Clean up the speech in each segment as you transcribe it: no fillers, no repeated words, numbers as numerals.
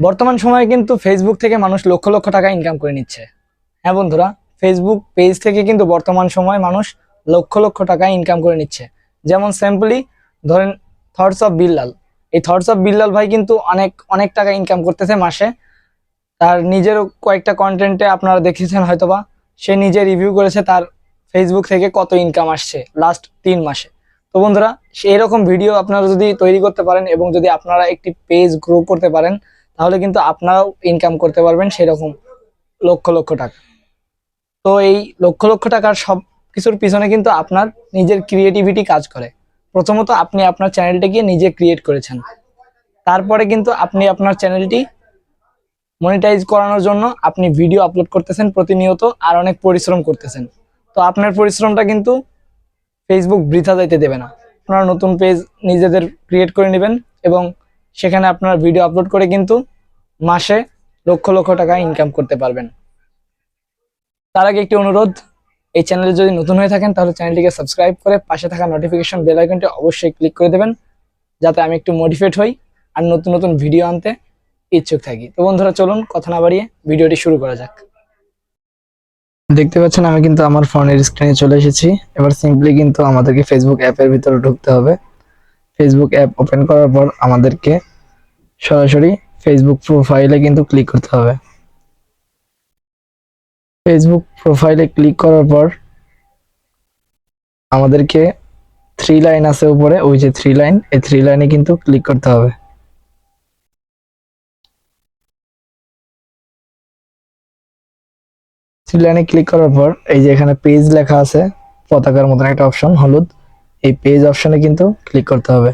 বর্তমান সময়ে কিন্তু ফেসবুক থেকে মানুষ লক্ষ লক্ষ টাকা ইনকাম করে নিচ্ছে। হ্যাঁ বন্ধুরা, ফেসবুক পেজ থেকে কিন্তু বর্তমান সময়ে মানুষ লক্ষ লক্ষ টাকা ইনকাম করে নিচ্ছে। যেমন সিম্পলি ধরেন থটস অফ বিল্লাল। এই থটস অফ বিল্লাল ভাই কিন্তু অনেক অনেক টাকা ইনকাম করতেছে মাসে। তার নিজের কয়েকটা কন্টেন্টে আপনারা দেখেছেন হয়তোবা, সে নিজে রিভিউ করেছে তার ফেসবুক থেকে কত ইনকাম আসছে লাস্ট 3 মাসে। তো বন্ধুরা, এরকম ভিডিও আপনারা যদি তৈরি করতে পারেন এবং যদি আপনারা একটি পেজ গ্রো করতে পারেন, তাহলে কিন্তু আপনারাও ইনকাম করতে পারবেন সেরকম লক্ষ লক্ষ টাকা। তো এই লক্ষ লক্ষ টাকার সব কিছুর পিছনে কিন্তু আপনার নিজের ক্রিয়েটিভিটি কাজ করে। প্রথমত আপনি আপনার চ্যানেলটিকে নিজে ক্রিয়েট করেছেন, তারপরে কিন্তু আপনি আপনার চ্যানেলটি মনিটাইজ করানোর জন্য আপনি ভিডিও আপলোড করতেছেন প্রতিনিয়ত, আর অনেক পরিশ্রম করতেছেন। তো আপনার পরিশ্রমটা কিন্তু ফেসবুক বৃথা যাইতে দেবে না। আপনারা নতুন পেজ নিজেদের ক্রিয়েট করে নেবেন এবং সেখানে আপনার ভিডিও আপলোড করে কিন্তু মাসে লক্ষ লক্ষ টাকা ইনকাম করতে পারবেন। তার আগে একটি অনুরোধ, এই চ্যানেলে যদি নতুন হয়ে থাকেন তাহলে চ্যানেলটিকে সাবস্ক্রাইব করে পাশে থাকা নোটিফিকেশন বেল আইকনটি অবশ্যই ক্লিক করে দেবেন, যাতে আমি একটু মোটিভেট হই আর নতুন নতুন ভিডিও আনতে ইচ্ছুক থাকি। তো বন্ধুরা, চলুন কথা না বাড়িয়ে ভিডিওটি শুরু করা যাক। দেখতে পাচ্ছেন আমি কিন্তু আমার ফোনের স্ক্রিনে চলে এসেছি। এবার সিম্পলি কিন্তু আমাদেরকে ফেসবুক অ্যাপের ভিতরে ঢুকতে হবে। ফেসবুক অ্যাপ ওপেন করার পর আমাদেরকে সরাসরি ফেসবুক প্রোফাইলে কিন্তু ক্লিক করতে হবে। ফেসবুক প্রোফাইলে ক্লিক করার পর আমাদেরকে 3 লাইন আছে উপরে, ওই যে 3 লাইন, এই 3 লাইনে কিন্তু ক্লিক করতে হবে। থ্রি লাইনে ক্লিক করার পর এই যে এখানে পেজ লেখা আছে, পতাকার মতন একটা অপশন হলুদ, এই পেজ অপশনে কিন্তু ক্লিক করতে হবে।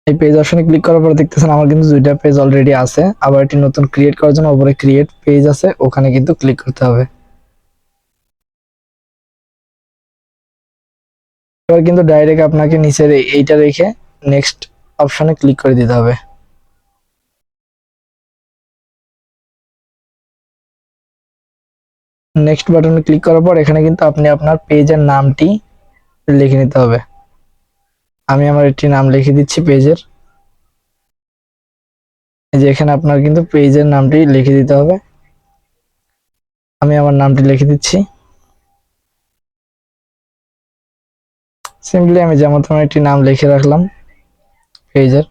এই পেজ অপশনে ক্লিক করার পর দেখতেছেন আমার কিন্তু 2টা পেজ অলরেডি আছে। আবার একটি নতুন ক্রিয়েট করার জন্য উপরে ক্রিয়েট পেজ আছে, ওখানে কিন্তু ক্লিক করতে হবে। এবার কিন্তু ডাইরেক্ট আপনাকে নিচের এইটা রেখে নেক্সট অপশনে ক্লিক করে দিতে হবে। নেক্সট বাটনে ক্লিক করার পর এখানে কিন্তু আপনি আপনার পেজের নামটি লিখে নিতে হবে। আমি আমার একটি নাম লিখে দিচ্ছি পেজের। এই যে এখানে আপনার কিন্তু পেজের নামটি লিখে দিতে হবে। আমি আমার নামটি লিখে দিচ্ছি। সিম্পলি আমি যেমন তেমন একটি নাম লিখে রাখলাম পেজের।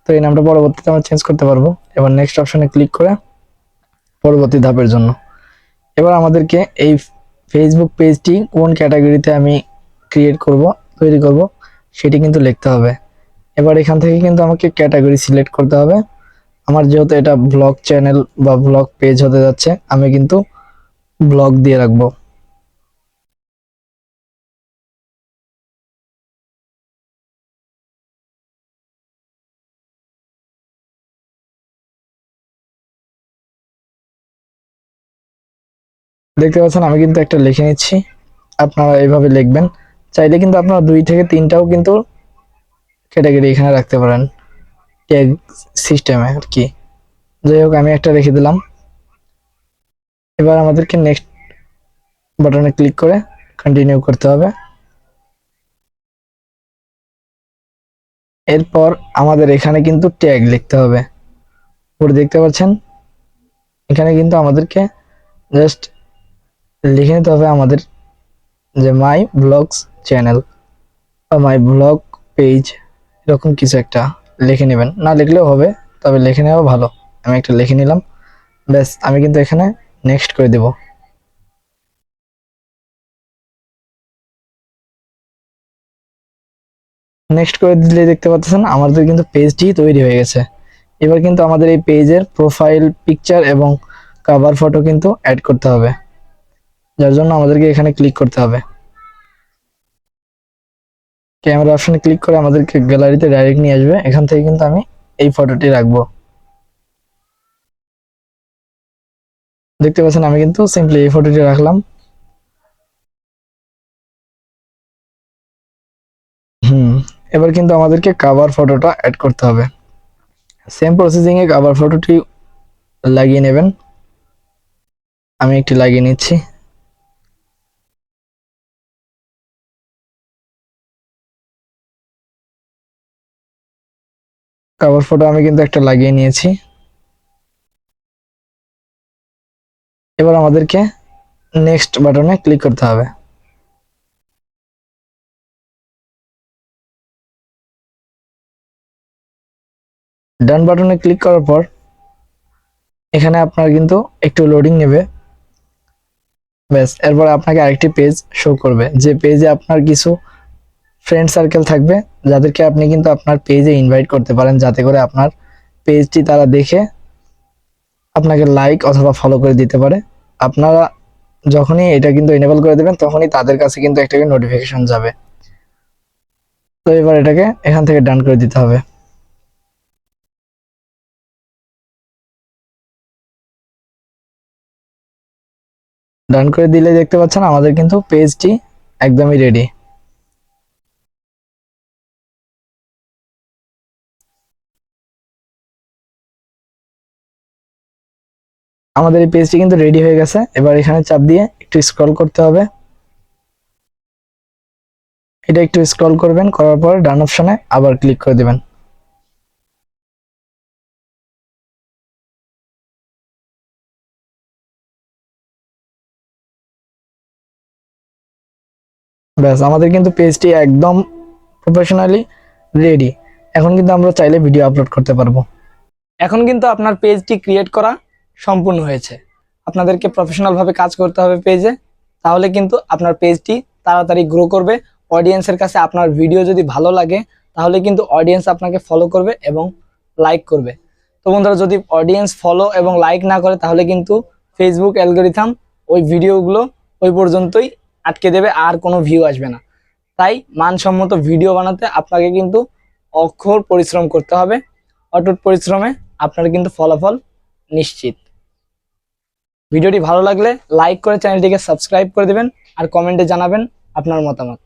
তো এই নামটা পরবর্তীতে আমরা চেঞ্জ করতে পারবো। এবার নেক্সট অপশনে ক্লিক করে পরবর্তী ধাপের জন্য এবার আমাদেরকে এই ফেসবুক পেজটি কোন ক্যাটাগরিতে আমি তৈরি করব সেটি কিন্তু লিখতে হবে। এবার এখান থেকে কিন্তু আমাকে ক্যাটাগরি সিলেক্ট করতে হবে। আমার যেহেতু এটা ব্লগ চ্যানেল বা ব্লগ পেজ হতে যাচ্ছে, আমি কিন্তু ব্লগ দিয়ে রাখবো। দেখতে পাচ্ছেন আমি কিন্তু একটা লিখে নিচ্ছি, আপনারা এইভাবে লিখবেন। চাইলে কিন্তু আপনারা 2 থেকে 3টাও কিন্তু ক্যাটাগরি এখানে রাখতে পারেন ট্যাগ সিস্টেমে আর কি। যাই হোক, আমি একটা রেখে দিলাম। এবার আমাদেরকে নেক্সট বাটনে ক্লিক করে কন্টিনিউ করতে হবে। এরপর আমাদের এখানে কিন্তু ট্যাগ লিখতে হবে। উপরে দেখতে পাচ্ছেন এখানে কিন্তু আমাদেরকে জাস্ট লিখে নিতে হবে আমাদের যে মাই ব্লগস চ্যানেল বা মাই ব্লগ পেজ, এরকম কিছু একটা লিখে নেবেন। না লিখলেও হবে, তবে লিখে নেওয়া ভালো। আমি একটা লিখে নিলাম, ব্যাস। আমি কিন্তু এখানে নেক্সট করে দেব। নেক্সট করে দিলে দেখতে পাচ্ছেন আমাদের কিন্তু পেজটি তৈরি হয়ে গেছে। এবার কিন্তু আমাদের এই পেজের প্রোফাইল পিকচার এবং কভার ফটো কিন্তু অ্যাড করতে হবে, যার জন্য আমাদেরকে এখানে ক্লিক করতে হবে। ক্যামেরা অপশনে ক্লিক করে আমাদেরকে গ্যালারিতে ডাইরেক্ট নিয়ে আসবে। এখান থেকে কিন্তু আমি এই ফটোটি রাখবো। দেখতে পাচ্ছেন আমি কিন্তু সিম্পলি এই ফটোটি রাখলাম। এবার কিন্তু আমাদেরকে কভার ফটোটা অ্যাড করতে হবে। সেম প্রসেসিং এ কভার ফটোটি লাগিয়ে নেবেন। আমি একটি লাগিয়ে নিচ্ছি। কভার ফটো আমি কিন্তু একটা লাগিয়ে নিয়েছি। এবার আমাদেরকে নেক্সট বাটনে ক্লিক করতে হবে। ডান বাটনে ক্লিক করার পর এখানে আপনার কিন্তু একটু লোডিং নেবে। ব্যাস, এরপর আপনাকে আরেকটি পেজ শো করবে, যে পেজে আপনার কিছু ফ্রেন্ড সার্কেল থাকবে, যাদেরকে আপনি কিন্তু আপনার পেজে ইনভাইট করতে পারেন, যাতে করে আপনার পেজটি তারা দেখে আপনাকে লাইক অথবা ফলো করে দিতে পারে। আপনারা যখনই এটা কিন্তু এনেবল করে দেবেন, তখনই তাদের কাছে কিন্তু একটা নোটিফিকেশন যাবে। তো এবার এটাকে এখান থেকে ডান করে দিতে হবে। ডান করে দিলে দেখতে পাচ্ছেন আমাদের কিন্তু পেজটি একদমই রেডি। আমাদের এই পেজটি কিন্তু রেডি হয়ে গেছে। এবার এখানে চাপ দিয়ে একটু স্ক্রল করতে হবে। এটা একটু স্ক্রল করবেন, করার পর ডান অপশনে আবার ক্লিক করে দিবেন। ব্যাস, আমাদের কিন্তু পেজটি একদম প্রফেশনালি রেডি। এখন কিন্তু আমরা চাইলে ভিডিও আপলোড করতে পারবো। এখন কিন্তু আপনার পেজটি ক্রিয়েট করা সম্পূর্ণ হয়েছে। আপনাদেরকে প্রফেশনাল ভাবে কাজ করতে হবে পেজে, তাহলে কিন্তু আপনার পেজটি তাড়াতাড়ি গ্রো করবে। অডিয়েন্সের কাছে আপনার ভিডিও যদি ভালো লাগে, তাহলে কিন্তু অডিয়েন্স আপনাকে ফলো করবে এবং লাইক করবে। তো বন্ধুরা, যদি অডিয়েন্স ফলো এবং লাইক না করে, তাহলে কিন্তু ফেসবুক অ্যালগরিথম ওই ভিডিওগুলো ওই পর্যন্তই আটকে দেবে, আর কোনো ভিউ আসবে না। তাই মানসম্মত ভিডিও বানাতে আপনাকে কিন্তু অক্ষর পরিশ্রম করতে হবে। অটুট পরিশ্রমে আপনার কিন্তু ফলাফল নিশ্চিত। ভিডিওটি ভালো লাগলে লাইক করে চ্যানেলটিকে সাবস্ক্রাইব করে দেবেন, আর কমেন্টে জানাবেন আপনার মতামত।